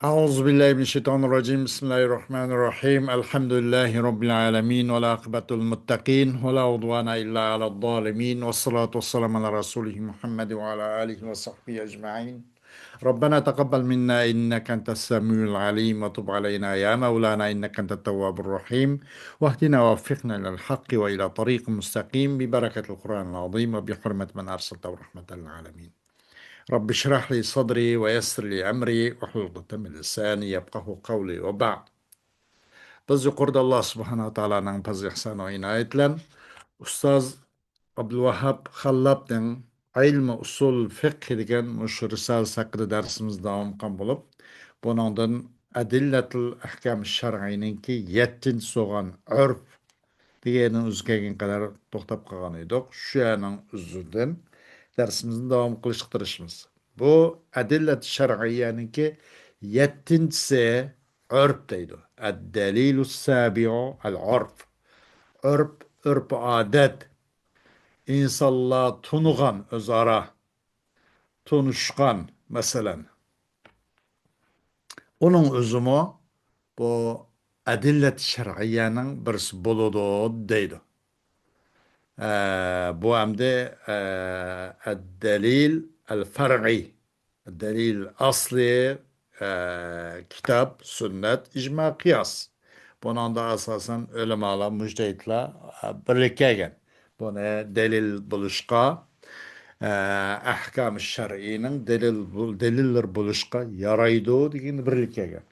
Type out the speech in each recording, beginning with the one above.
Euzubillahimineşşeytanirracim. Bismillahirrahmanirrahim. Elhamdülillahi Rabbil alemin. Ve la akıbetul muttaqin. Ve la udvana illa ala zalimin. Ve salatu ve selamu ala Resulihi Muhammed ve ala alihi ve sahbihi ecma'in. Rabbena taqabbal minna inneke entes semiul alim ve tub aleyna ya Mevlana inneke entet tevvabur rahim. Ve ahdina ve vaffikna ilal hakki ve ila tariqin mustakim bi bereketil Kur'anil azim ve bi hurmet men arsalte rahmeten alemin. رب اشرح لي صدري ويسر لي أمري واحلل عقدة من لساني يفقهوا قولي وبعد. Biz yuqorida Alloh subhanahu va taoloning fazl ihson va inoyat bilan ustoz Abdulvahhab Xallabning ilmi usul fiqh degan mushu risolasi haqida darsimiz davom qilgan bo'lib, buningdan adillatul ahkam shar'iyninki 7-chi so'g'an urf deganni o'zgaga qadar to'xtab qolgan edik. Shu yerning o'zidan dersimizni davom qilishga tirishamiz. Bu adillat shar'iyyaniki 7-chisi urf deydi. Ad-dalilu sabiu al-urf. Urf, urf odat. İnsanlar tunugan o'zaro tunishgan masalan. Onun o'zimi bu adillat shar'iyyaning birisi bo'ladi deydi. Bu hamda ad-dalil al-far'i. Delil asli kitap, sünnet, icma, kıyas. Bunun da asasen ulemalar, müctehitler birlikkeyen. Bunu delil buluşka, ahkam-ı şer'inin deliller buluşka yaraydı degan birlikkeyen.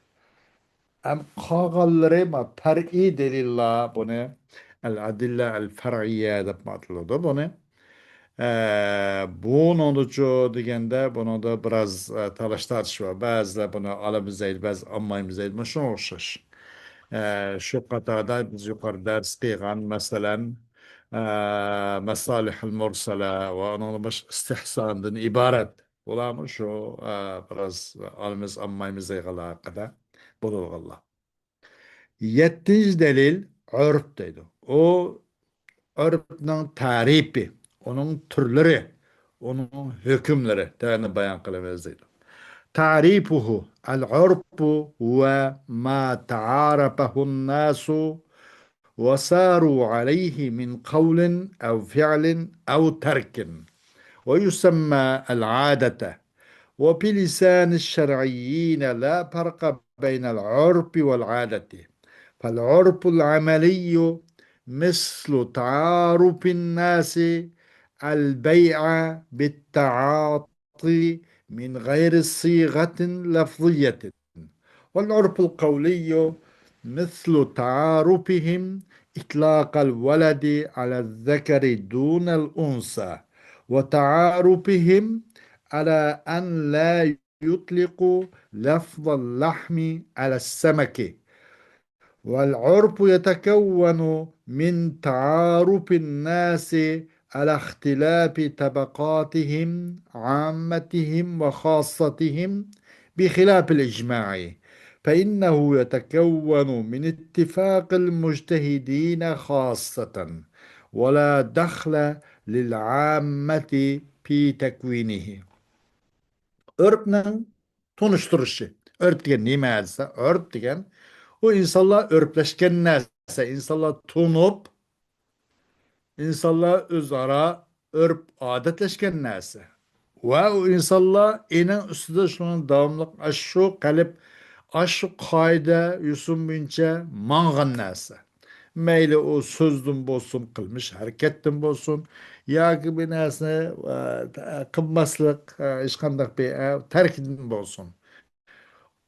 Hem qolganlari far'iy delillar buni al-adilla al-far'iyya deb ataladi buni. Bu nonucu degende bunu da biraz talaş tartış var. Bazılar bunu alabilseydi, bazı almayabiliseydi. Bu şuna okşaş. Şu katada biz yukarı ders kıygan mesela mesalih-ül mursala ve onun baş istihsanından ibaret. Ola mı şu biraz alımız almayabiliseydi kadar. Budur Allah. 7. delil örf deydi. O örfün tarifi, onun türleri, onun hükümleri tane bayan kılamayız deydi. Tarifuhu el-urfu ve ma ta'arafahu'n nasu ve saru aleyhi min kavlin ev fi'lin ev terkin ve yusemma el-adete ve fi lisan şer'iyyin la farka beynel urfi vel adeti. فالعرف العملي مثل تعارف الناس البيع بالتعاطي من غير صيغة لفظية، والعرف القولي مثل تعارفهم إطلاق الولد على الذكر دون الأنثى، وتعارفهم على أن لا يطلقوا لفظ اللحم على السمك. والعرف يتكون من تعارف الناس على اختلاف طبقاتهم عامتهم وخاصتهم بخلاف الإجماع، فإنه يتكون من اتفاق المجتهدين خاصة ولا دخل للعامة في تكوينه. Örp'nin tunuşturuşu. Örp diyen neyse, örp diyen o insanlar örpleşken neyse, insanlar tunup, insanlar özara örp adetleşken neyse. Ve o insanlar enen üstüde şunun davamlık aşşu kalıp, aşşu kayda yusun bince mangan neyse. Meyli o sözdün bolsun, kılmış hareketin bolsun, ya ki bir neyse kılmaslık, işkandak bir terkidin bolsun.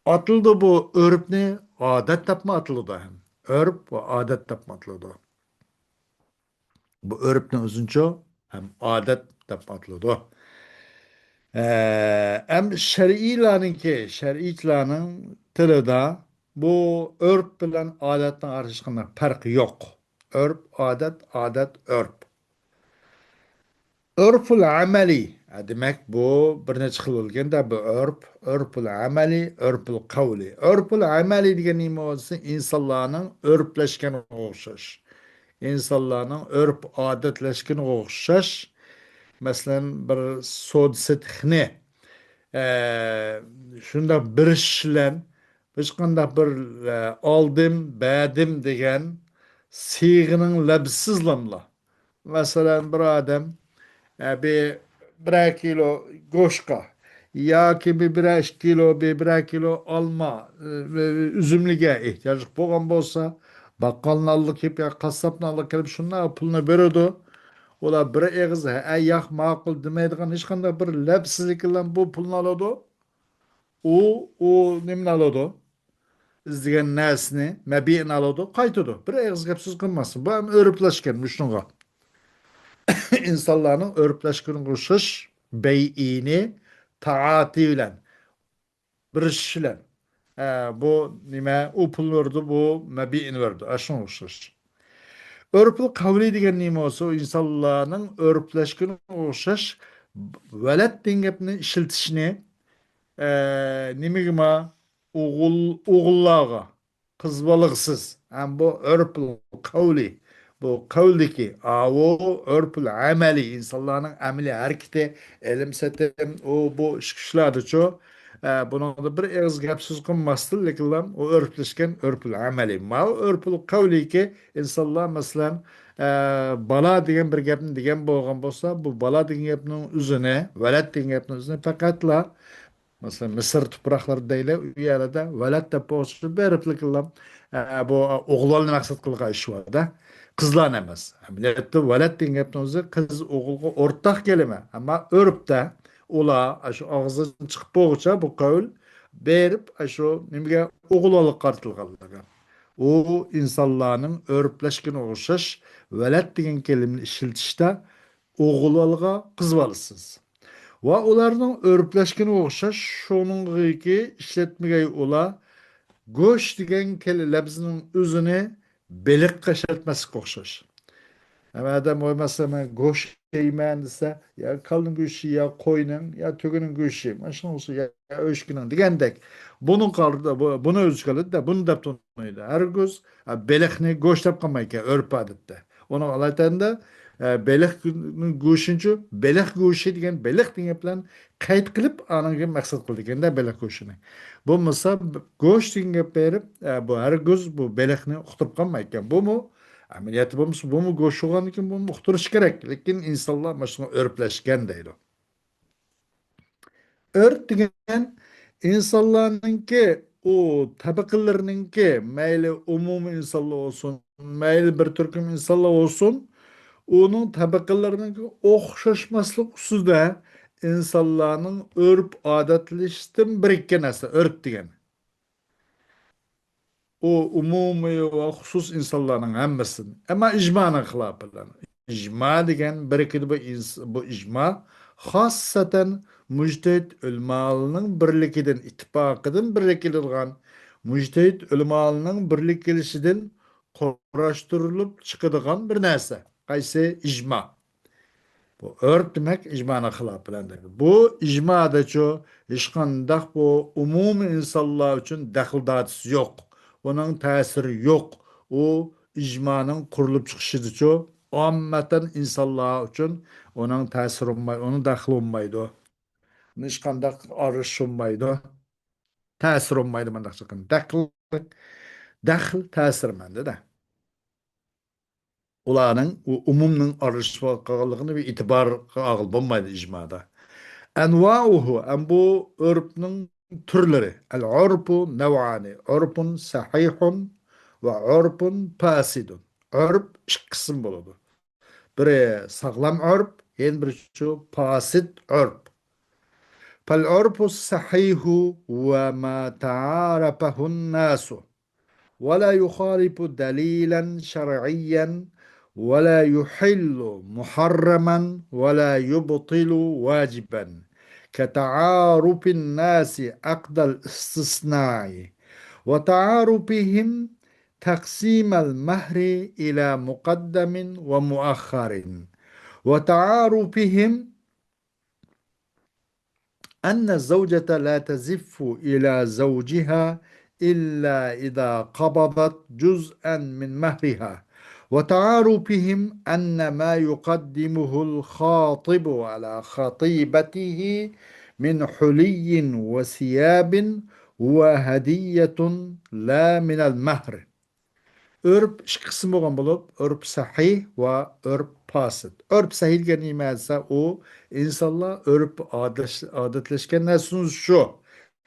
Atıldı bu örp ne? Adet tapma atıldı hem. Örp ve adet tapma atıldı. Bu örp ne uzunca hem adet tapma atıldı. Hem şer'ilanın tılıda bu örp bilen adetten arasında farkı yok. Örp, adet, örp. Örfül ameli demek bu bir neçe xil bo'lganda bu örfül ameli, örfül kavli. Örfül ameli degan nima bo'lsa insonlarning örpleşken o'xshash. İnsanlarning örp odatlashgan o'xshash. Masalan bir so'd sitxni shunda bir ish bilan Hech qanday bir oldim, beğendim degan siyg'inin labsizlamla. Masalan, bir odam bir kilo go'shtga yoki bir kilo bir kilo olma üzümlüge ihtiyoji bo'lgan bo'lsa, baqqolni olib kelib yo qassobni olib kelib shunday pulni beradi. Ular bir og'iz yoq ma'qul demaydigan hech qanday bir labsizlik bilan bu pulni oladi. U nimani oladi? İzleyen narsani mabiini oladi, qaytadi. Bir og'iz gap so'z qilmassin. Bu ham o'riplashgan shunga. İnsanların örpleşkin kuşuş beyini taati bilen bir iş bilen bu nime o pul verdi bu mebi'ini verdi aşın kuşuş. Örpül kavli degen nime olsa o insanların örpleşkin kuşuş velet dengepni işiltişini nimigima oğullağa kızbalıksız. Hem bu örpül kavli bu kavldeki o örpül ameli insanların ameli hareketi elimsetem o bu işkişlerde çoğu bunun da bir ağız gapsız kılmazdı lekin o örpleşken örpül ameli ma örpül kavli ki insanlar mesela bala degen bir gapni degen bo'lgan bo'lsa bu bala degen gapning o'zini velat degen gapning o'zini faqatla mesela Mısır topraklarıdayla u yerda velat deb boğuşup beripliklam bu o'g'lonni maqsad qilgan ish da qizlarni emas. Amaliyotda velat degan gapni o'zi qiz o'g'ilga o'rtaq kelima. Ammo urfda ular shu og'zidan chiqib bo'lguncha bu qavl berib shu nimaga o'g'ilga qartilganlar. U insonlarning urflashgan o'xshash velat degan kelimani ishlatishda o'g'ilga qiz bolasiz. Va ularning örpleşkeni o'xshash shuningki ishlatmagay ular go'sht degan labzining o'zini beliqqa ishlatmasga o'xshash. Ama adam olmazsa ben goş yiymen dese ya kalın goşu ya koyunun ya tögünün goşu yiyeyim. Aşın olsun ya öşkünün digendek. Bunun kaldı bunu özgürlüğü de bunu da tunuydu. Her göz belekni goş tapkamayı ki örp adette. Onu alaytan da beleknin goşuncu belek goşu diyen belek diye yapılan kayıt kılıp anın gibi maksat kıldı. Kendi belek goşunu. Bu mesela goş diye berip bu her göz bu belekni okutup kalmayı ki. Bu mu? Ameliyatı bo'lmasa bu mu go'shugan ekan bu uqtirish kerak lekin insonlar mana shunga o'rplashgan deydi. Ört degan insonlarninki u tabaqalarninki mayli umumiy insonlar bo'lsin mayli bir turkum insonlar bo'lsin uning tabaqalarininki o'xshashmaslik ustida insonlarning urf odatlashishdan birikkan narsa ört degan. O umumi ve husus insanların hemmesin. Ama icmanın hilafı. İcma degen bir iki bu icma hassaten müctehid ulmalının birlikiden ittifakıdan birlikilgan müctehid ulmalının birlik gelişinden quraştırılıp çıkıdığan bir narsa. Qaysi icma. Bu örf demek icmana hilaf bilen demek. Bu icmada ço hiç qandaq bu umumi insanlar için daxildatısı yok. Onun tesiri yok. O icmanın kurulup çıkışıdır ço. Ammatan insanlar için onun tesiri olmaydı, onun daxil olmaydı. Hiç qandaq arış olmaydı. Tesir olmaydı mandaq çıkın. Daxil tesir mende de. Ularning umumning aralashganligini bir itibar qilib bo'lmaydi ijmoda. Anvauhu am bu urfning turlari. Al-urfu naw'ani. Urfun sahihun va urfun fasidun. Urf ikki qism bo'ladi. Biri sog'lom urf, yana biri shu fasid urf. Fal urfu sahihu va ma ta'arafahu an-nasu. ولا يخالف دليلا شرعيا ولا يحل محرما ولا يبطل واجبا كتعارف الناس عقد الاستثناء وتعارفهم تقسيم المهر إلى مقدم ومؤخر وتعارفهم أن الزوجة لا تزف إلى زوجها إلا إذا قبضت جزءا من مهرها وتعارفهم أن ما يقدمه الخاطب على خطيبته من حلي وثياب Ve hediyetun la minel mahri. Örp ikki qism bo'lgan bo'lib, örp sahih va örp fasid. Örp sahih degan nima desa, u insonlar örp odatlashgan narsani shu.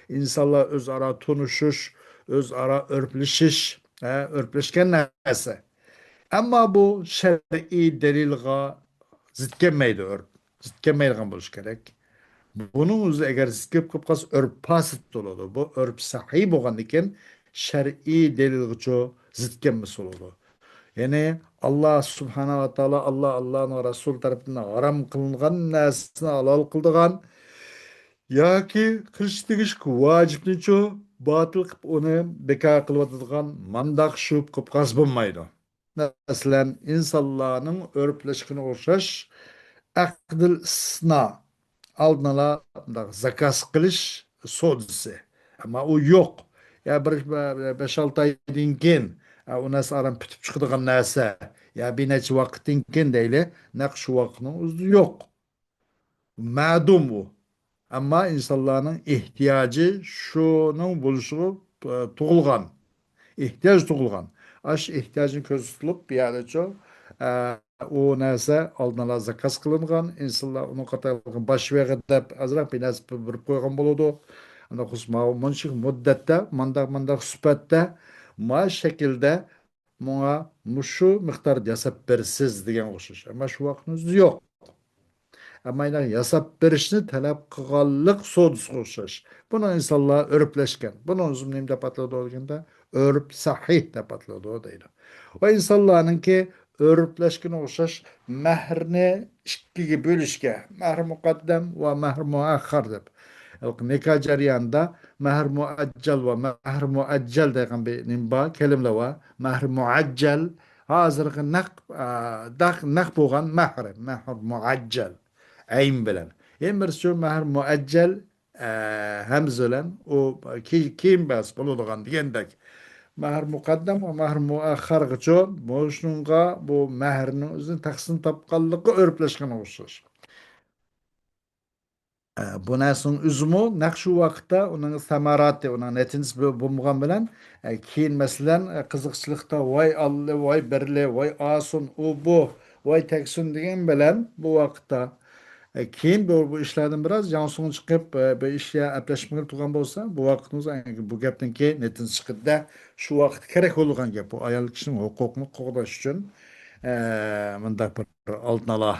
İnsanlar o'zaro tunishish, o'zaro örplashish, örplashgan narsa. Ammo bu shar'iy dalilga zid kelmaydi örp. Zid kelmaydigan bo'lishi kerak. Bunun o'zi agar zid kelib qolsa örp fasid bo'ladi. Bu örp sahih bo'lgandan keyin shar'iy dalilga zid kelmas bo'ladi. Yani Allah subhanahu wa ta'ala Allah'ın Resul tarafından haram kılınan nesne halal kıldıgan ya ki kılıç vacipni ço batıl kıp onu beka kılıvatılgan mandak şup kıp gaz bulmaydı. Mesela insanların örpleşkine okşaş akdil isna aldın ala zakas kılış sodisi. Ama o yok. Ya bir 5-6 aydan keyin o narsa aram bitip çıkıdığan narsa ya bir neçe vakittin keyin deyle nakş vakitinin uzun yok. Ma'dum o. Ama insanların ihtiyacı şunun buluşu tuğulgan. İhtiyaç tuğulgan. Aş ihtiyacın közü tutulup bir yerde çok o narsa aldına zakas kılıngan. İnsanlar onun katarlıkın baş ve gıdap azrak bir narsa bir koygan buludu. Anda kusma monşik muddette mandak süpette ma şekilde buna muşu miktar yasap bersiz degan o'xshash. Ama şu vaqtimiz yok. Ama yine yasap berishni talab qilganlik so'disiga o'xshash. Buni insonlar o'rplashgan. Buni o'zim deb atladi olganda o'rp sahih deb atladi deydi. Va insonlarninki o'rplashganga o'xshash mahrni ikkiga bo'lishga, mahr muqaddam va mahr muaxxar deb. Nikah jarayonida mahr muajjal va mahr muajjal degan bir nimba kelimalar va mahr muajjal hozirgi naq bo'lgan mahr muajjal ayn bilen. Hem bir şu mahar muaccel hemzelen o kim bas bulunduğun diyendek. Mahar mukaddem ve mahar muakhar gıço boşluğunga bu mahrinin özün taksin tapkallığı örpleşken oluşur. Bu narsın üzümü nakşu vaqtda onun samaratı, onun netiniz bulmuğan bilen keyin meselen kızıkçılıkta vay allı, vay berli, vay asun, o bu, vay teksun degan bilen bu vaqtda keyin bu ishlardan biroz janso'ng chiqib bu ishga aplashmagil turgan bo'lsa bu vaqtimiz bu gapdan keyin netin chiqdida shu vaqt kerak bo'lgan gap bu ayol kishining huquqini qo'g'dash uchun bundaq bir oldin ola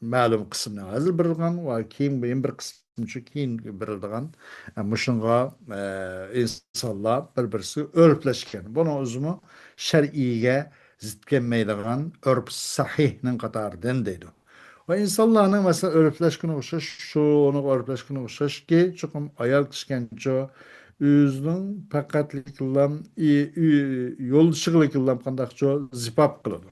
ma'lum qismni hozir berilgan va keyin bir qism uchun keyin berilgan mushunga insonlar bir birisi o'rplashgan buni o'zimi shar'iyga zid kelmaydigan urf sahihning qatoridan deydi. Ve insanların mesela örfleşkine okşaş, şu onu örfleşkine okşaş ki çokum ayal kışkenço üzünün pakatlik yıllam, yol dışıqlık yıllam kandakço zipap kılıdı.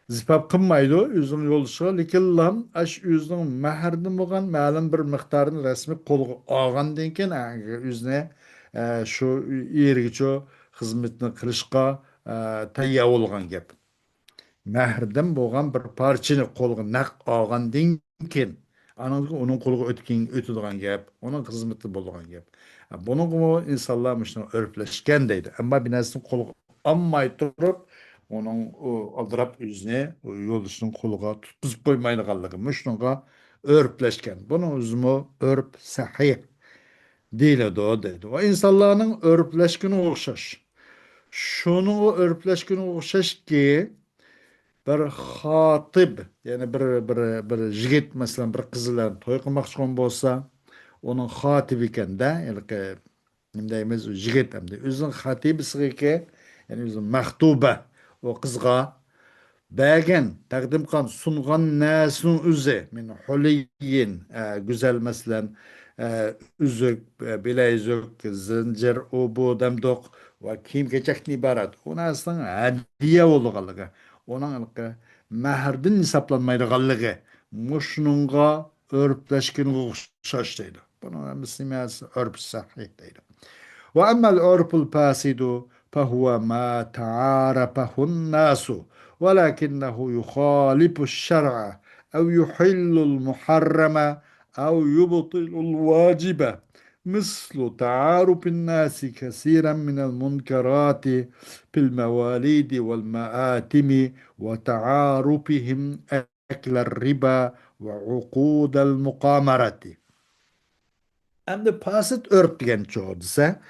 Zipap kılmaydı, üzünün yol dışıqlık yıllam, aş üzünün məhərdim olgan, məlum bir miqtarını resmi kolu ağan denken, üzüne şu iyirgiço hizmetini kılışqa tayya olgan gep. Мәһрдән булган bir parçаны қолға нақ алгандан keyin onun қолға өтүдүган гәп, onun хезмәте булган гәп. Буны инсанлар мышны өрпләшкән deydi. Әмма bir нәрсәне қолға алмай турып, onun алдырап үзенә yoldaşının қолға tutqызып қоймайдыганлыгы мышныңга örpləşkən. Bunun üzümü örp sahih deyiladi o deydi. O insanların örpləşkəni oxşaş. Şunu örpləşkəni oxşaş ki bir hatib yani bir jigit mesela bir kız bilan to'y qilmoqchi bo'lsa onun xatibi ekanda yani nima deymiz jigit hamda o'zining xatibisiga yani o'zining maxtuba o qizga bergan taqdim qilgan sungan narsaning o'zi min huliyin güzel masalan üzük bilezük zincir o bu demdoq va kiyim kechakdan iborat u narsaning hadiya bo'lganligi onun mahrdan hisoblanmaydiganligi mushunga örpleşkini o'xshash deydi. Buni musulmon örp sahih deydi. Ve emmel örpul fasidu fehuve ma ta'arafahu'n nasu velakinnehu yukhalifu'ş şer'a ev yuhillul muharrama ev yubtilul vacibe مثل تعارف الناس كثيرا من المنكرات في المواليد والمآتم، وتعارفهم أكل الربا وعقود المقامرة. Endi pasit örp degan çoğudsa,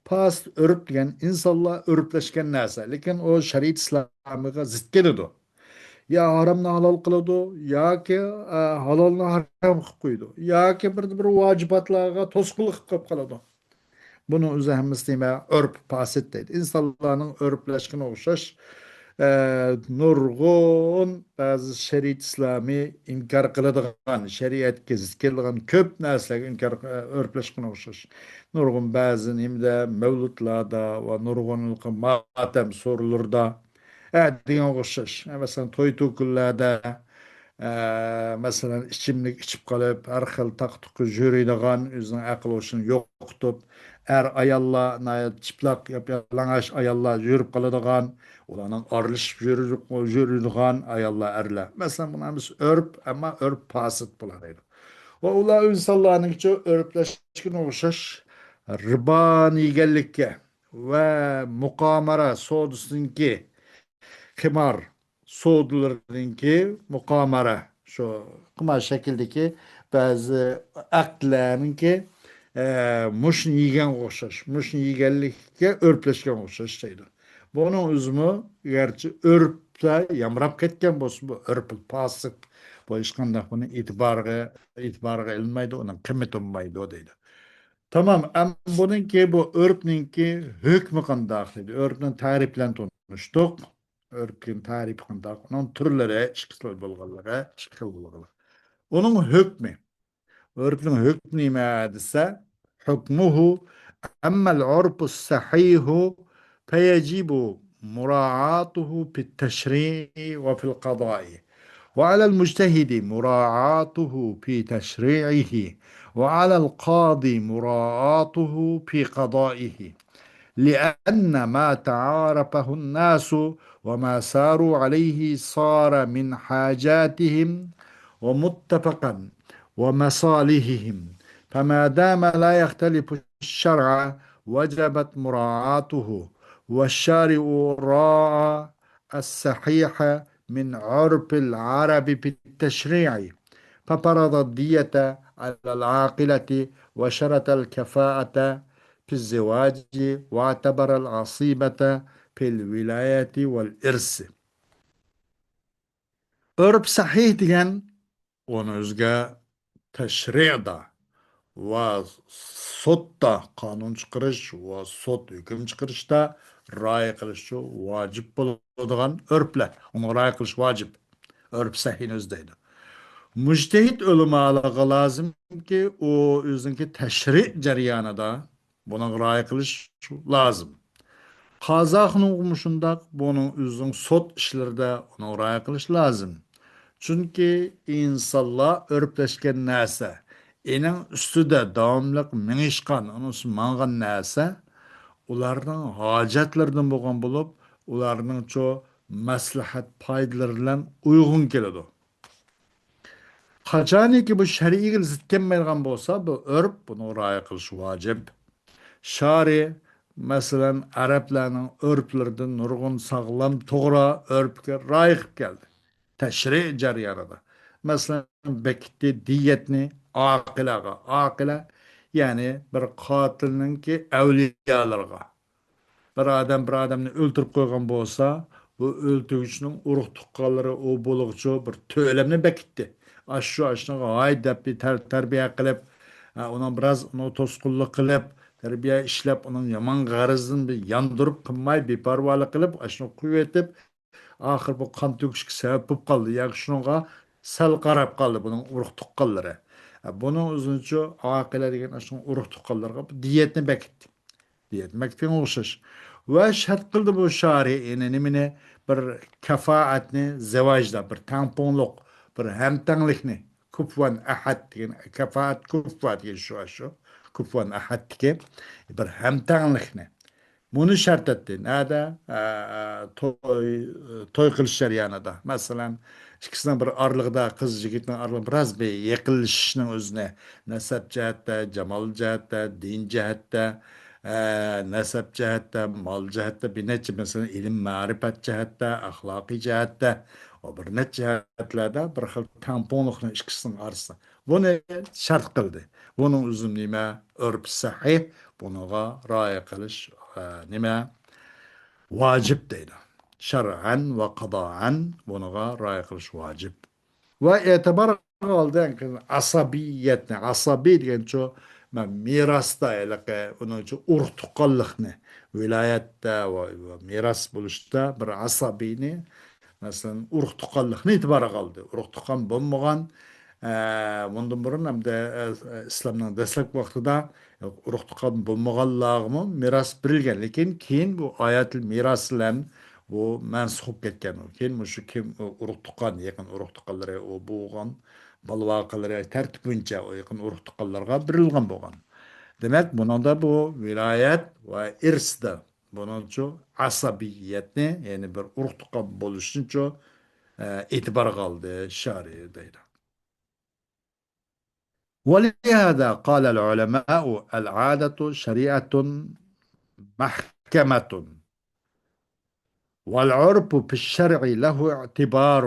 pasit örp degan insonlar örpleşken narsa, lekin o şeriat İslam'ga zıt keladi. Ya haramni halol qiladi yoki halolni harom qilib qo'ydi yoki bir vojibotlarga to'sqinlik qilib qoladi. Buni o'zi hammasi nima urf fasid deydi. İnsanlarning urflashganga o'xshash e, nurg'un ba'zi shariat islomiy inkor qiladigan, shariatga zid keladigan ko'p narsalarga inkor urflashganga o'xshash. Nurg'un ba'zi nimda mavludlarda va nurg'un matam so'rlarda degan o'xshash. Masalan, to'y to'kinlarda masalan ichimlik ichib qolib, har xil taqtuqi yuradigan, o'zining aql hoshini yo'qotib, ayollar chiplaq yalang'och ayollar yurib qoladigan, ularning orlashib yuradigan ayollar erlar. Masalan, bunamiz örf, ammo örf fasid bo'ladi. Va ular insonlarning örflashgan o'xshash riboni yeganlikka va muqomara savdosiniki qimor savdolarininki muqomara shu qimor shakldagi ba'zi aqdlarninki mushni yegan o'xshash, mushni yeganlikka o'rplashgan o'xshash deydi. Buni o'zimi garchi o'rpda yamrab ketgan bo'lsa, bu o'rp pasib bu hech qanday buni e'tiborga ilmaydi, uning qimmati bo'lmaydi deydi. Tamam, ama bununki bu örpninki hükmü kandaqlıydı. Örpnin tarihi bilen tanıştık. Örpün tarihi kandaq. Onun türleri çıkışlı bulgaları, çıkışlı bulgaları. Onun hükmü. Örpnin hükmü ne dese? Hükmuhu emmel urpu sahihu feyejibu muraatuhu fit teşri'i ve fil qadai. وعلى المجتهد مراعاته في تشريعه، وعلى القاضي مراعاته في قضائه، لأن ما تعارفه الناس وما ساروا عليه صار من حاجاتهم ومتفقا ومصالحهم، فما دام لا يختلف الشرع وجبت مراعاته، والشارع راعى الصحيح من عرف العرب في التشريع، ففرض الدية على العاقلة وشرط الكفاءة في الزواج واعتبر العصيبة في الولاية والإرث. Örp sahih degan onu o'ziga tashri'da va sudda qonun chiqarish va sud hukm chiqarishda rioya qilish vojib bo'ladigan örplar. Uni rioya qilish vojib. Örp sahihni o'zlaydi. Mujtehid ulamolarga lozimki, u o'ziniki tashri' jarayonida buni rioya qilish lozim. Qozoqning o'qimishunda buning o'zining sud ishlarida uni rioya qilish lozim. Chunki insonlar örplashgan narsa, ening ustida davomli minishgan, unisi mangan narsa, ularning hojatlaridan bo'lgan bo'lib, ularning cho maslahat foydalari bilan uyg'un keladi. Qachoniki bu shar'iy zid kelmaydigan bo'lsa, bu urf buni rioya qilish vojib. Shari masalan arablarning urflaridan nurg'un sog'lom to'g'ri urfga rioya qilib keldi. Tashri' jarayonida. Masalan bekitdi diyetni oqilaga. Oqila ya'ni bir qotilninki avliyolarga. Bir odamni o'ldirib qo'ygan bo'lsa, bu o'ltiruvchining urug' tuqqanlari u bo'lug'chi bir to'lamni bekitdi. Ashunga hay deb tarbiya qilib, uning biroz uni to'sqinlik qilib, tarbiya ishlab, uning yomon g'arizini bir yondirib qilmay, beparvolik qilib, ashuni quyib oxir bu qon to'kishga sabab bo'lib qoldi. Yoki shunga sal qarab qoldi buning urug' tuqqanlari. Buning o'zincha oqila degan shu urug' tuqqanlarga diyetni bekitdi. Diyetmakdan o'xshash. Va shart qildi bu shari nimani bir kafoatni zavojda bir tamponliq, bir hamtanglikni kufvan ahad degan kafoat kufvat degan shu kufvan ahadniki bir hamtanglikni buni shart etdi. Nada to'y qilish jarayonida. Masalan, İkisining bir aralığında qiz yigitning aralığında biroz bir yaqinlashishning o'zini nasab jihatda, jamal jihatda, din jihatda, nasab jihatda, mol jihatda bir necha masalan ilm ma'rifat jihatda, axloqiy jihatda o bir necha jihatlarda bir xil tamponliqni ikkisining orasida. Buni shart qildi. Buning o'zi nima? Urf sahih, buniga rioya qilish nima? Vacip deydi. Şer'an ve kadaen bunaga raya kılış vacip. Ve etibar aldı ki asabiyetni, asabi degan şu mirasda elake onun şu urug' tuqqanlikni viloyatda ve miras bo'lishda bir asabiyni masalan urug' tuqqanlikni e'tiborga oldi. Urug' tuqqan bo'lmagan bundan burun hamda islomning dastlabki vaqtida urug' tuqqan bo'lmaganlarga miros berilgan, lekin keyin bu oyatul miros bilan bu mansux bo'lib ketgan. Keyin shu kim urug' tuqqan, yaqin urug' tuqqanlari u bo'lgan balvoqalari tartib bo'yicha yaqin urug' tuqqanlarga berilgan bo'lgan. Demek bunun bu vilayet ve irsda bunun için asabiyetni yani bir urug' tuqqan bo'lishi uchun e'tibor qildi shariy deydi. ولهذا قال العلماء العادة شريعة محكمة والعرف في الشرع له اعتبار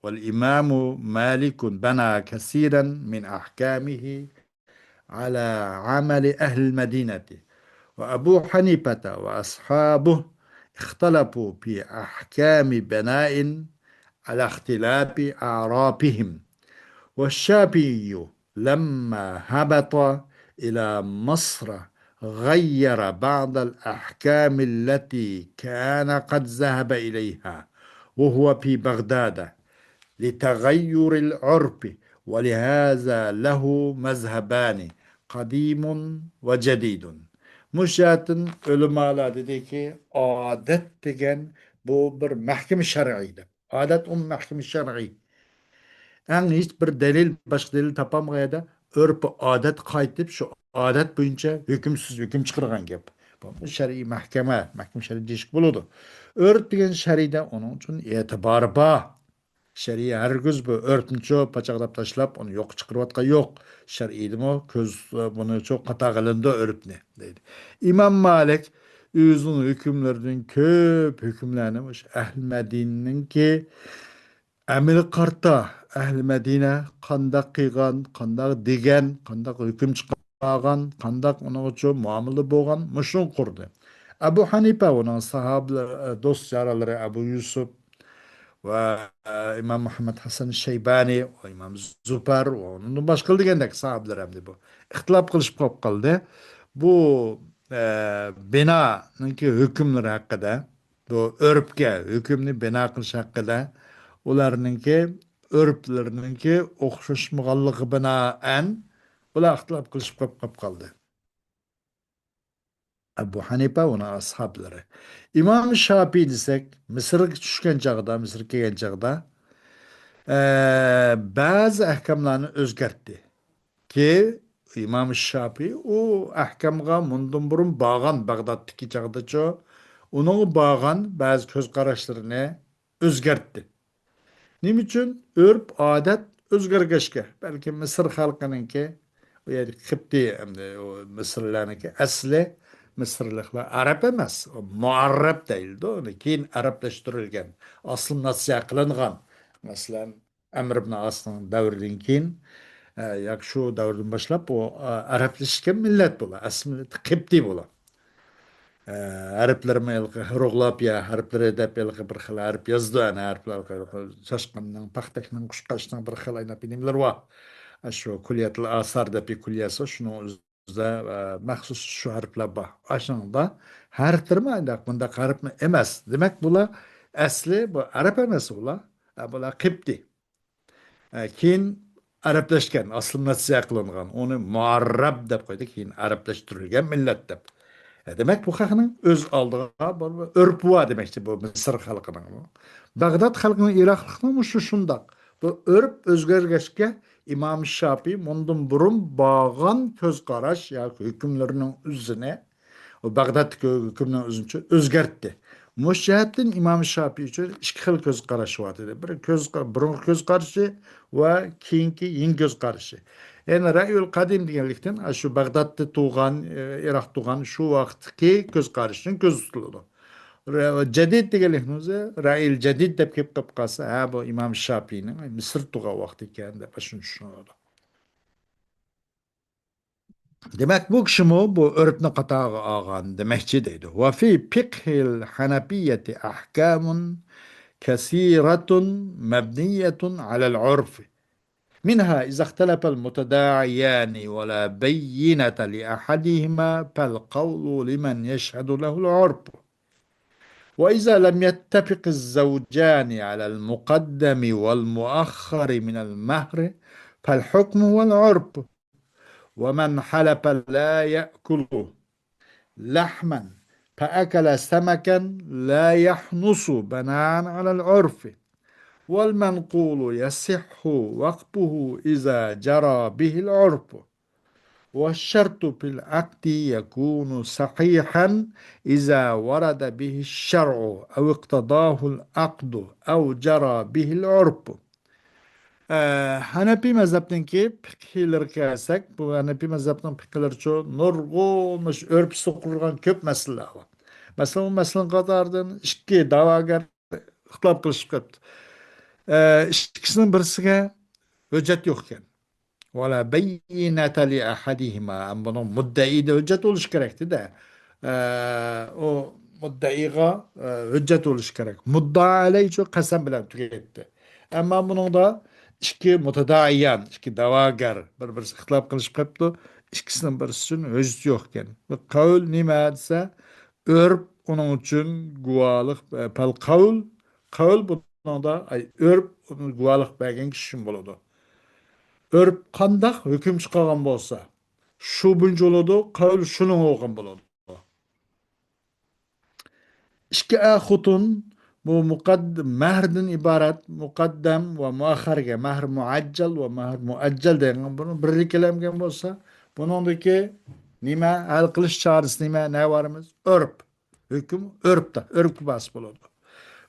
والإمام مالك بنى كثيرا من أحكامه على عمل أهل المدينة وأبو حنيفة وأصحابه اختلفوا في أحكام بناء على اختلاف أعرافهم والشافعي لما هبط إلى مصر غير بعض الأحكام التي كان قد ذهب إليها وهو في بغداد لتغير العرف ولهذا له مذهبان قديم وجديد. Müşahitin ulemalar dedi ki adet degen bu bir mahkeme şer'iydi. Adet mahkeme şer'i. En hiç bir delil, başka delil tapamayada örp adet kayıtıp şu adet boyunca hükümsüz hüküm çıkargan gap. Bu şer'i mahkeme şer'i değişik buludu. Örp degen şer'ide onun için etibarı bağ. Şeriye herkes bu örtünçü paçaklap taşlap onu yok çıkarvatka yok. Şer'iydim o köz bunu çok kata kılındı örüp ne dedi. İmam Malik özünün hükümlerinin köp hükümlerini Ehl Medine'nin ki emil karta Ehl Medine kandak kıygan, kandak degen, kandak hüküm çıkargan, kandak onun için muamele boğan muşun kurdu. Ebu Hanife onun sahabe dost yaraları Ebu Yusuf ve İmam Muhammed Hasan Şeybani ve İmam Züfer ve onun başka degендek sahabeler hem de bu. İhtilaf kılışıp kop kaldı. Bu binanınki hükümleri hakkında bu örpke hükümni bina kılış hakkında ularınki örplerininki okşaşmıgallığı binaen ular ihtilaf kılışıp kop kaldı. Ebu Hanife ona ashabları. İmam Şafii desek Mısır'a düşken çağda, Mısır'a gelgen çağda bazı ahkamlarını özgertti. Ki İmam Şafii o ahkamga mundan burun bağan Bağdat'taki çağda ço onun bağan bazı köz kararlarını özgertti. Nim için örp adet özgergeçke. Belki Mısır halkınınki o yani Kıpti o Mısırlarınki asli Mısırlıklar Arap emas. O muarrab değildi. Onu keyin Araplaştırılgan. Aslı nasya kılıngan. Mesela Amr ibn As'ın davridan keyin yak şu davrdan başlap o Araplaşgan millet bola. Aslı Kıpti bola. Әріплеріме hieroglif ya harflere de belki bir xil harf yazdı ana harfler şaşkınның paxtakның kuşkaşның bir xil aynap inimler var. Şu kulliyatul asar da bir kulliyası şunu özde mahsus şu harfler var. Aşağıda harflerime aynı bunda harf mı emas. Demek bula asli bu Arap emas bula. Bula Kıpti. Keyin Araplaşgan, aslı nasya kılıngan. Onu muarrab dep koydu keyin Araplaştırılgan millet dep. Demek bu halkının öz aldığı örpü var demektir bu Mısır halkının. Bağdat halkının Iraklıkının şu şunda. Bu örp özgürgeçke İmam Şafii mundan burun bağan köz karaş ya hükümlerinin üzerine o Bağdat hükümlerinin üzerine özgertti. Mush jihatdan Imom Shofiy uchun ikki xil ko'z qarash bor edi. Bir burungi ko'z qarashi va keyingi yangi ko'z qarashi. Endi Ra'yul Qadim deganlikdan shu Bag'dodda tug'gan, Iroq tug'gan shu vaqtdagi ko'z qarashdan ko'z tutiladi. Jadid deganlikni o'zi Ra'yul Jadid deb kelib qolsa, ha bu Imom Shofiyning Misr tug'an vaqti ekan deb shuni tushunadi. Demek bu kişimi bu örpni qatagı ağan demekçi deydi. Ve fi fikhil hanafiyeti ahkamun kesiratun mebniyetun alel urfi. منها إذا اختلف المتداعيان ولا بينة لأحدهما فالقول لمن يشهد له العرف وإذا لم يتفق الزوجان على المقدم والمؤخر من المهر فالحكم هو العرف ومن حلف لا يأكل لحما فأكل سمكا لا يحنص بناء على العرف والمنقول يصح وقفه إذا جرى به العرف والشرط في العقد يكون صحيحا إذا ورد به الشرع أو اقتضاه العقد أو جرى به العرف. Hanefi mezhepinki fikirleri kelsak, bu Hanefi mezhepinin fikirleri çoğu nurgulmuş, örpüsü kurulgan köp mesele var. Mesela o meselenin kadardan iki davagar ixtilop qilishib qolibdi. İkisining birisiga hujjat yo'q ekan. Vala bayyinata li ahadihima. Buni muddaiyda hujjat bo'lishi kerakda. O muddaiga hujjat bo'lishi kerak. Muddao alayhi shu qasam bilan tugatdi. Ammo buningda ikki mutadaiyan, ikki da'vogar bir-birisi ixtilof qilishib qolibdi. İkisining birisi uchun hujjat yo'q ekan. Bu qavl nima desa, örp onun uchun guvohlik, pal qavl buningda örp uni guvohlik bergan kishi uchun bo'ladi. Örp qandaq hukm chiqargan bo'lsa, shu buncha bo'ladi, qavl shuning o'qin bo'ladi. İşki xutun bu mahrdan iborat muqaddam va muaxxarga mahr muajjal va mahr muajjal degan buni birlikkalangan bo'lsa, buningdagi nima hal qilish chorasi nima varimiz? Örp. Hukm örpda, örpga bas bo'ladi.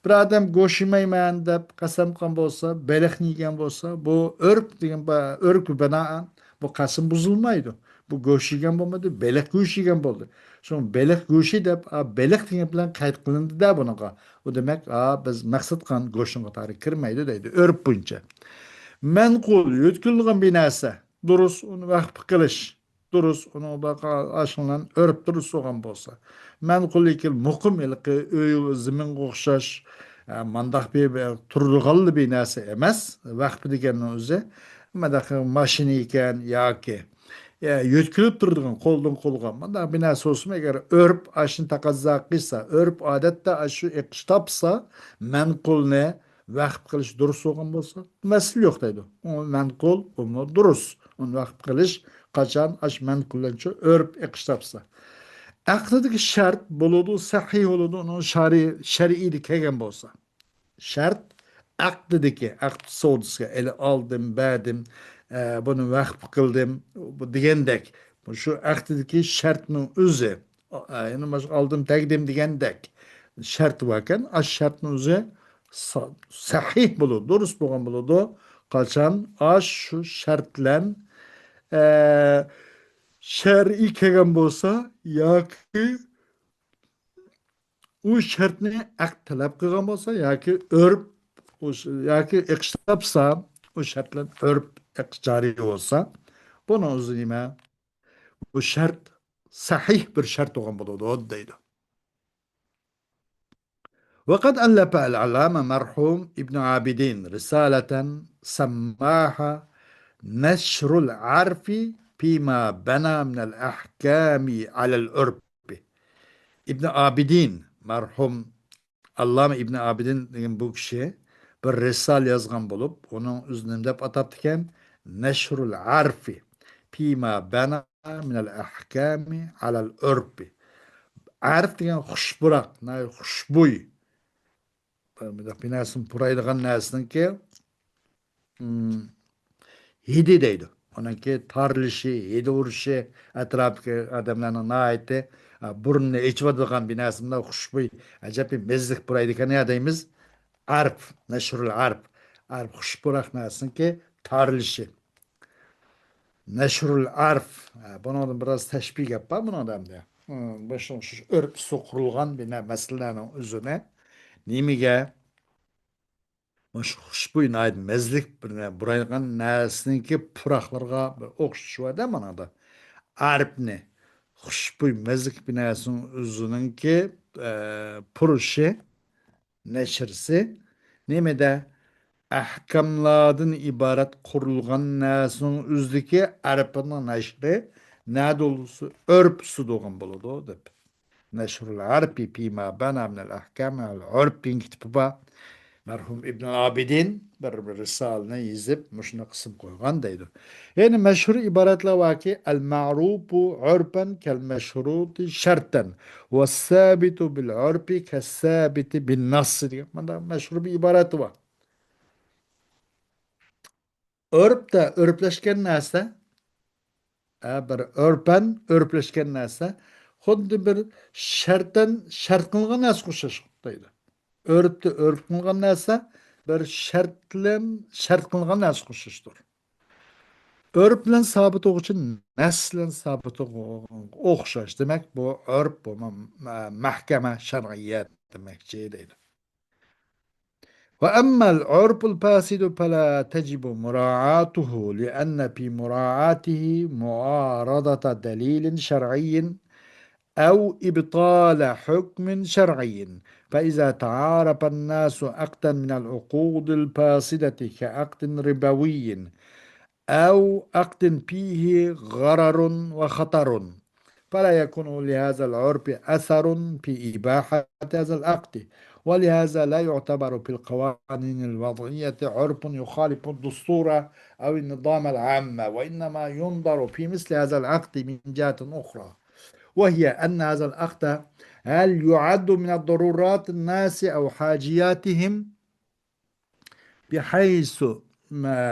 Bir adam go'sht yemayman deb qasam qilgan bo'lsa, baliq yegan bo'lsa, bu örp degan örpga binoan bu qasam buzilmaydi. Bu go'sht yegan bo'lmadi, baliq go'sht yegan bo'ldi. So'ng baliq go'shti deb baliq degan bilan qayd qilindi-da bunaqa. U demak, biz maqsad qilgan go'shtning qatoriga kirmaydi deydi, örp bo'yicha. Manqul yetkilgan bir narsa, durust uni vaqf qilish, durust uni aşılan örp durust olgan bo'lsa. Manqullik muqim ilqi uy ziminga o'xshash mandaq bir turg'anli bir narsa emas, vaqf deganning o'zi. Mandaq mashina ekan yoki yetkilib turadigan qo'ldan qo'lga mandaq bir narsa bo'lsa, agar örp ashni taqozo qilsa, örp odatda shu iqish topsa, manqulni vaqf qilish durust bo'lgan bo'lsa, masala yo'q deydi. U manqul, u durust. Uni vaqf qilish qachon ash manqullancha örp iqish topsa. Aqdidagi shart bo'ladi, sahih bo'ladi, uni shar'iy kelgan bo'lsa. Shart aqdidagi, aqd savdosiga ele oldim, berdim, buni vaqf qildim, bu degandek. Shu aqdidagi shartning o'zi, ya'ni oldim, taqdim degandek shart bor ekan, ash shartning o'zi sahih bo'ladi, durust bo'lgan bo'ladi. Qachon ash shu shartlan shar'iy kelgan bo'lsa yoki u shartni aqd talab qilgan bo'lsa yoki örp yoki iqish topsa, u shartlar örp joriy bo'lsa, buni o'zi nima? Bu shart sahih bir shart bo'lgan bo'ladi deydi. وقد ألف العلامة مرحوم ابن عابدين رسالة سماها نشر العرف فيما بنى من الأحكام على العرف. İbn Abidin merhum Allame İbn Abidin degan bu kishi bir risal yozgan bo'lib, uning o'zini deb atabdikan Nashrul Arfi fima bana min al ahkami ala al urfi. Arf degan xushburoq, xushbo'y. Bir narsani puraydigan narsaniki hidi deydi. Onunki tarlışı, yedi vuruşu, etrafındaki adamların naiti, burnunu içiyordu binasında huşbuy. Acaba bir mezlik buraydı ki ne adayımız? Arp, neşrul arp. Arp huşburak nasın ki tarlışı. Neşrul arf. Bunu biraz teşbih yapar bunu adam diye. Başın şu örp sokurulgan bir meselenin üzerine. Nimige? Muş huşbuy naid mezlik bir buraygan näsninki puraklarga okşuş var da manada. Arp ne? Huşbuy mezlik binasının üzerindeki puruşu, neşrisi. Nimede? Ahkamlardan ibaret kurulgan narsının üzdeki arpının neşri ne dolusu örp suduğun buludu dep. Neşrul arpi pima bana minel ahkam al urpin kitaba merhum İbn Abidin bir risalene yazıp muşuna kısım koygan deydi. Yani meşhur ibaretle var ki el ma'rubu urpen kel meşruti şerten ve sabitu bil urpi kes sabiti bin nas diye. Bunda meşhur bir ibaret var. Örp de örpleşken näse? Bir örpen örpleşken näse? Xuddi bir şart kılgan näse kuşaş deydi. Örpte örp kılgan näse? Bir şart kılgan näse kuşaşdır. Örp bilen sabit için neslen sabit okşaş demek bu örp bu mahkeme şer'iyet demek deydi. وأما العرف الفاسد فلا تجب مراعاته لأن في مراعاته معارضة دليل شرعي أو إبطال حكم شرعي فإذا تعارف الناس عقدا من العقود الفاسدة كعقد ربوي أو عقد فيه غرر وخطر فلا يكون لهذا العرف أثر في إباحة هذا العقد ولهذا لا يعتبر في القوانين الوضعية عرف يخالف الدستور أو النظام العام وإنما ينظر في مثل هذا العقد من جهة أخرى وهي أن هذا العقد هل يعد من الضرورات الناس أو حاجياتهم بحيث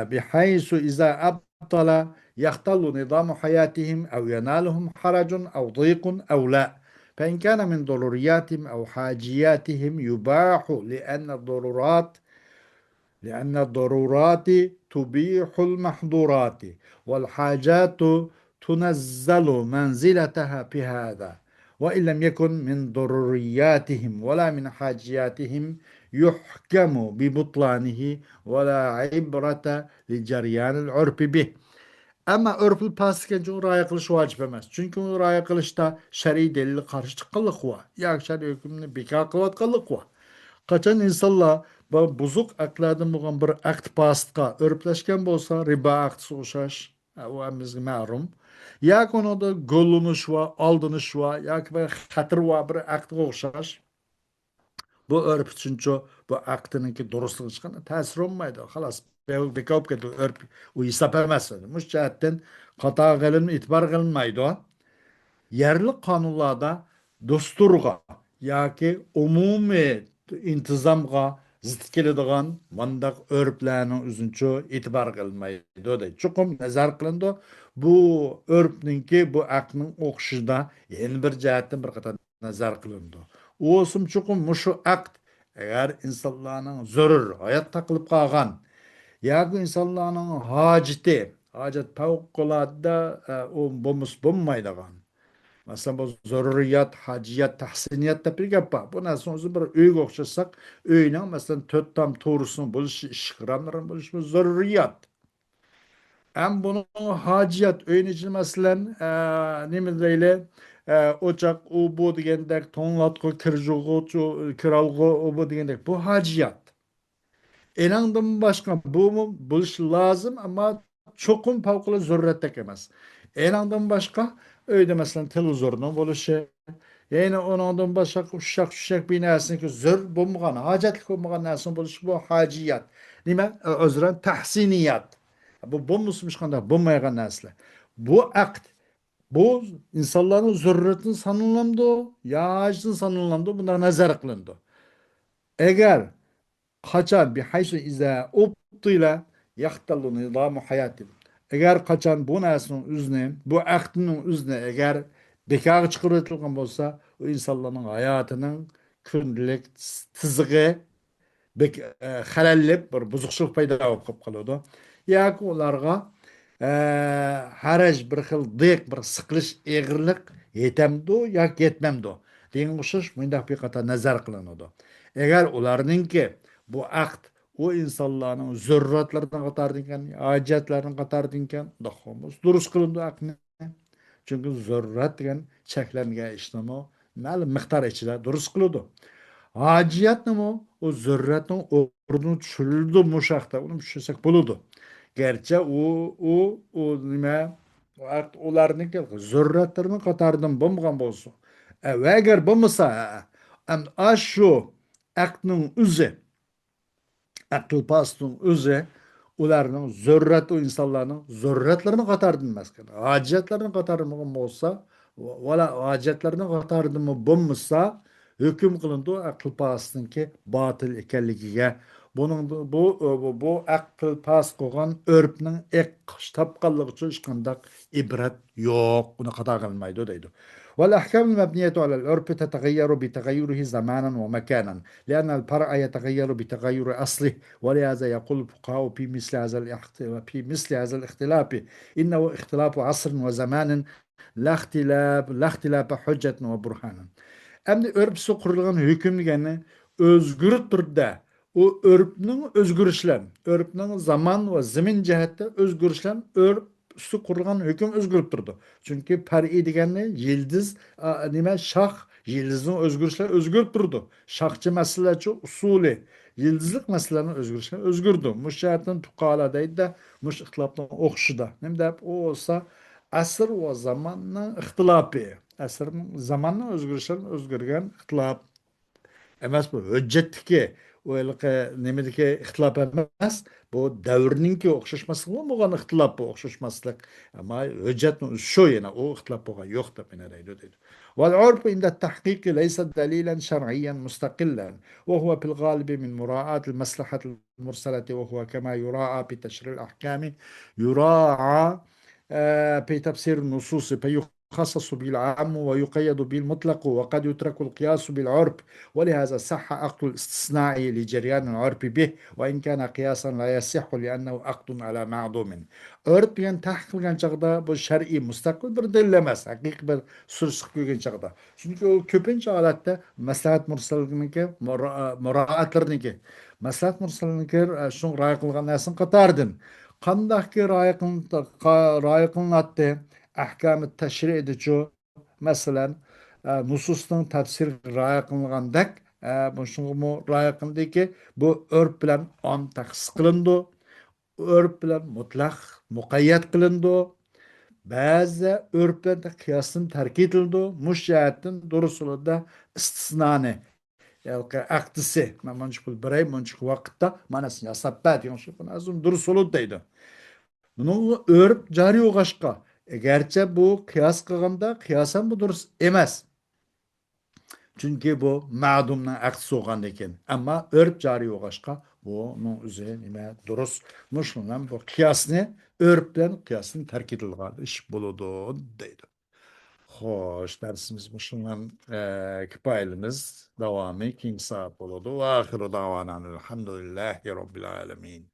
بحيث إذا أبطل يختل نظام حياتهم أو ينالهم حرج أو ضيق أو لا فإن كان من ضرورياتهم أو حاجياتهم يباح لأن الضرورات تبيح المحظورات والحاجات تنزل منزلتها في هذا وإن لم يكن من ضرورياتهم ولا من حاجياتهم يحكم ببطلانه ولا عبرة لجريان العرف به. Ama örfül paskence raya kılış vacip emez. Çünkü onu raya kılışta şer'i delili karşı çıkıllık var. Ya şer'i hükmünü bika kılatkallık var. Kaçan insanlar buzuk aklardan bulan bir akt pastqa örpleşken bolsa riba aktısı uşaş. O emizgi ma'rum. Ya konuda gölünüş var, aldınış var, ya ki bir hatır var bir aktı uşaş. Bu örp üçüncü bu aktınınki durusluğu çıkan tesir olmaydı. Halas. Bekop kedu örp u hesap emez. Muş cihetten hata kılın, itibar kılınmaydı o. Yerli kanunlarda dosturga yoki umumiy intizomga zid keladigan mandaq örplarning o'zincha e'tibor qilinmaydi deydi. Chuqur nazar qilindi. Bu örpninki bu aqlning o'qishida yana bir jihatdan bir qator nazar qilindi. O'sim chuqur mushu aqd agar insonlarning zarur hayot taqilib qolgan yoki insonlarning hojat favqulodda u bo'lmaydigan Mesela bu zaruriyat, haciyat, tahsiniyat da bir gap var. Bu nasıl olsa bir öğü okşasak, öğüne mesela töt tam doğrusunu buluş, işgıramların buluş, bu zaruriyat. Hem bunun haciyat, öğün için mesela ne mi böyle ocak, o bu digendek, tonlatko, kiralgo, o bu digendek. Bu haciyat. Enandan başka bu mu buluş lazım ama çokum fevkalade zarurettek emez. Enandan başka öyle mesela televizorunun buluşu yani ondan başka uşak bir nesne ki zor bulmagan, hacetlik bulmagan nesne buluşu bu haciyat. Nime? Özren tahsiniyat. Bu bulmuşmuş kadar bulmayan nesle. Bu akt, bu insanların zaruretini sanılandı, yağışın sanılandı, bunlar nazar kılındı. Eğer Kaçar bihaysu iza ubtila yahtallu nizamu hayati. Eğer kaçan bu nesinin üzerine, bu ahdinin üzerine eğer bekar çıkartılgan bolsa, o insanların hayatının gündelik tızığı halallep bir buzukçuluk payda болып kalıyordu. Яки оларға haraj bir xil dıйq bir sıkılış eğirlik yetemdi yoki yetmemdi degan o'xshash mundaq bir qator nazar qilinadi. Agar ularninki bu aqd o insonlarning zurriyatlaridan qatorida ekan, hojatlaridan qatorida ekan, durust qilindi aqdni. Chunki zurriyat degan cheklangan ishni ma'lum miqdor ichida durust qiladi. Haciyat ne mi? O zürretin ordunu çürüldü muşakta. Onu düşünsek buludu. Gerçi o nime ularning zurratlarini qatardan bo'lmagan bo'lsa. Ve eğer bo'lmasa, am shu aqdning o'zi akıl pastın özü ularning zurrat o insanların zurratlarini qatardan emas. Haciyatlarini qatarmagan olsa, valla haciyatlarini qatardan mı bo'lmasa hüküm kılındı akıl pastınki batıl ekanligiga. Bu akıl pas kogan örpning ek tapqanligi uchun hech qanday ibrat yo'q. Buni qada qilmaydi deydi. والأحكام المبنية على العرف تتغير بتغيره زمانا ومكانا لأن الفرع يتغير بتغير أصله ولهذا يقول الفقهاء في مثل هذا الاختلاف إنه اختلاف عصر وزمان لا اختلاف حجة وبرهان. Endi örpüsü kurulgan hüküm degeni özgür türde o örpünün örpünün zaman ve zemin cihette özgürüşlen örpüsü kurulgan hüküm özgürüp durdu. Çünkü peri degeni yıldız nime şah yıldızın özgürüşleri özgürüp durdu. Şahçı meseleçi usulü yıldızlık meselelerin özgürüşleri özgürdü. Müşahitin tukaladaydı da muş ihtilaftan okşuda. Nem de o olsa asr ve zamanla ihtilafı. Asrning zamanla o'zgarishlar o'zgargan ixtilof emas bu hujjatniki nimadagi ixtilof emas bu davrninki o'xshashmasligi bo'lgan ixtilof bu o'xshashmaslik ammo hujjatni shu yana u ixtilof bo'lgan yo'q deb deydi. والعرف عند التحقيق ليس دليلا شرعيا مستقلا وهو في الغالب من مراعاة المصلحة المرسلة وهو كما يراعى في تشريع الأحكام يراعى في تفسير النصوص فيخصص بالعام ويقيد بالمطلق وقد يترك القياس بالعرف ولهذا صح عقد الاستثناء لجريان العرف به وإن كان قياسا لا يصح لأنه عقد على معدوم. Örp bilen tahkik kılgan çağda bu şer'i mustakil bir dillemez. Hakiki bir sürüsük kılgan çağda. Çünkü o köpünç alatta maslahat mursalınınki, muraatlarınınki. Maslahat mursalınınki şun raya kılgan nesin katardın. Qandaki raya kılınattı. Ahkamı teşri edici mesela nususun tefsir raya kılıngandak bu raya kılındı ki bu örp bilen on taksis kılındı. Örp bilen mutlak mukayyet kılındı. Bazı örplerde kıyasın terk edildi. Müşahitin doğrusunu da istisnane. Yani aktisi. Mançık birey, mançık vakitte manasını yasap bad. Yani şu azın doğrusunu deydi. Bunun örp cari oğaşka. Gerçi bu kıyas kılganda kıyasan bu durus emas. Çünkü bu ma'dumdan aksi olgan ekan. Ama örp cari oğaşka bunun üzerine durus. Muşundan bu kıyasını örpten kıyasını terk edilgan iş buludu deydi. Hoş dersimiz muşundan kipayelimiz devamı king saat buludu. Ve ahiru davanan elhamdülillahi rabbil alemin.